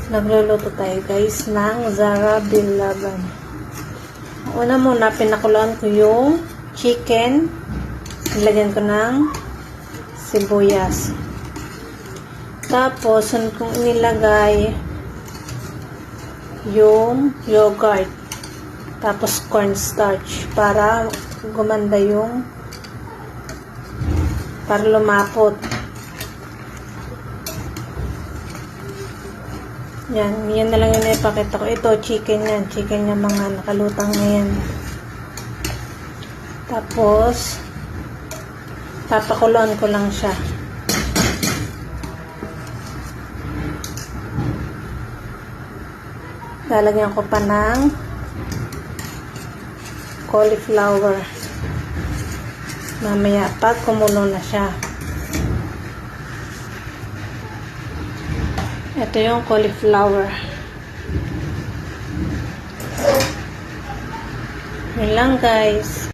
Nagluluto tayo guys ng Zara Bilaban. Una muna, pinakuluan ko yung chicken. Nilagyan ko ng sibuyas. Tapos, sunod kong inilagay yung yogurt. Tapos, cornstarch para gumanda yung para lumapot. Yan na lang yung ipakita ko. Ito, chicken yan. Chicken yung mga nakalutang na yan. Tapos, papakuloan ko lang siya. Lalagyan ko pa ng cauliflower. Mamaya, pag kumulo na siya. Ito yung cauliflower. Yun lang guys.